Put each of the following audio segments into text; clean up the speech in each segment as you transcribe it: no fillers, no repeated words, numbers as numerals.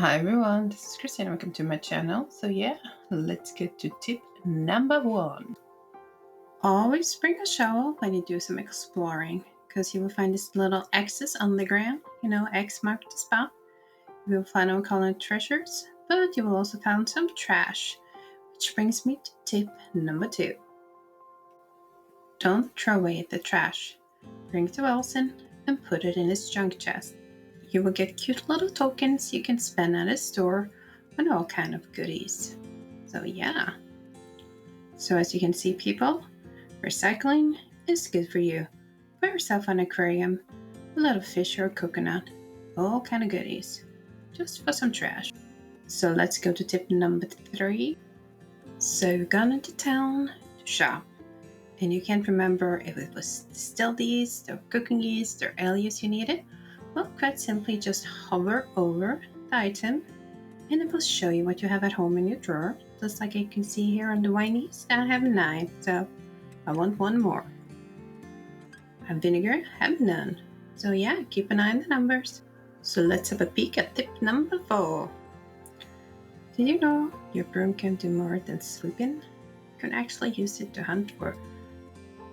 Hi everyone, this is Christina. Welcome to my channel. So yeah, let's get to tip number 1. Always bring a shovel when you do some exploring, because you will find these little X's on the ground. X mark the spot. You will find uncolored treasures, but you will also find some trash. Which brings me to tip number 2. Don't throw away the trash. Bring it to Wilson and put it in his junk chest. You will get cute little tokens you can spend at his store on all kind of goodies. So yeah. So as you can see, people, recycling is good for you. Buy yourself an aquarium, a little fish or coconut, all kind of goodies, just for some trash. So let's go to tip number 3. So you're gone into town to shop, and you can't remember if it was distilled yeast or cooking yeast or ale yeast you needed. Well, quite simply just hover over the item and it will show you what you have at home in your drawer. Just like you can see here on the wine yeast, I have 9, so I want 1 more. I have vinegar, I have none. So yeah, keep an eye on the numbers. So let's have a peek at tip number 4. Did you know your broom can do more than sweeping? You can actually use it to hunt for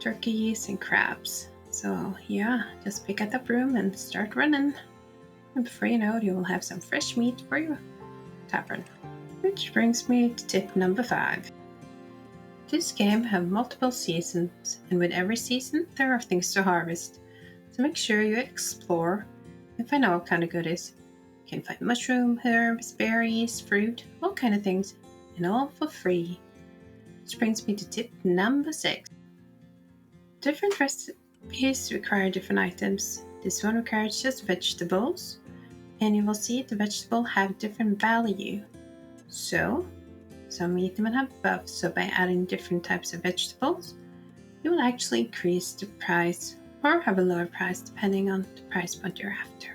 turkeys and crabs. So yeah, just pick up the broom and start running. And before you know it, you will have some fresh meat for your tavern. Which brings me to tip number 5. This game has multiple seasons, and with every season there are things to harvest. So make sure you explore and find all kind of goodies. You can find mushroom, herbs, berries, fruit, all kind of things, and all for free. Which brings me to tip number 6. Different recipes require different items. This one requires just vegetables, and you will see the vegetable have different value. So some eat them and have both. So by adding different types of vegetables, you will actually increase the price or have a lower price depending on the price point you're after.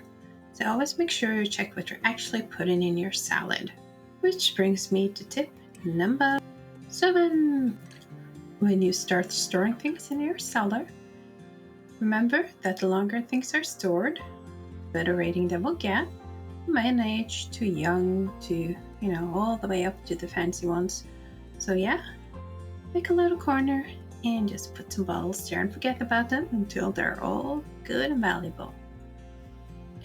So always make sure you check what you're actually putting in your salad. Which brings me to tip number 7. When you start storing things in your cellar, remember that the longer things are stored, the better rating they will get. From age to young to, all the way up to the fancy ones. So yeah, make a little corner and just put some bottles there and forget about them until they're all good and valuable.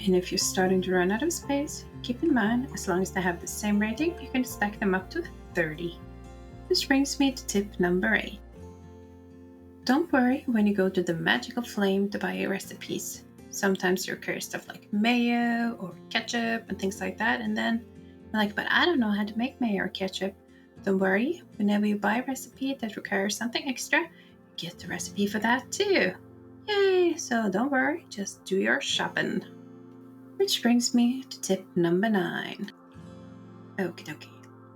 And if you're starting to run out of space, keep in mind, as long as they have the same rating, you can stack them up to 30. This brings me to tip number 8. Don't worry when you go to the Magical Flame to buy your recipes. Sometimes you carry stuff like mayo or ketchup and things like that, and then you're like, but I don't know how to make mayo or ketchup. Don't worry, whenever you buy a recipe that requires something extra, get the recipe for that too. Yay! So don't worry, just do your shopping. Which brings me to tip number 9. Okay.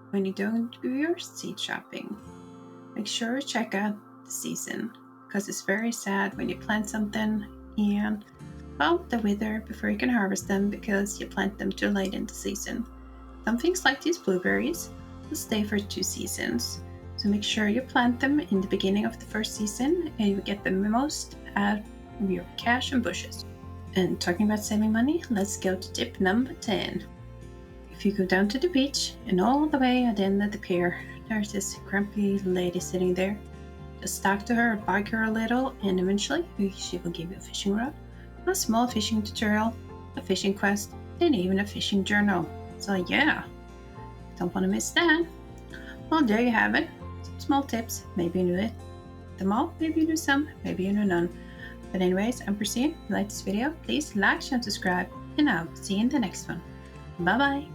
When you don't do your seed shopping, make sure to check out the season, because it's very sad when you plant something and they wither before you can harvest them because you plant them too late in the season. Some things like these blueberries will stay for 2 seasons. So make sure you plant them in the beginning of the first season and you will get the most out of your cash and bushes. And talking about saving money, let's go to tip number 10. If you go down to the beach and all the way at the end of the pier, there's this grumpy lady sitting there. Just talk to her, bug her a little, and eventually she will give you a fishing rod, a small fishing tutorial, a fishing quest, and even a fishing journal. So yeah, don't want to miss that. Well, there you have it. Some small tips. Maybe you knew them all, maybe you knew some, maybe you knew none. But anyways, I'm Christine. If you like this video, please like, share, and subscribe, and I'll see you in the next one. Bye bye.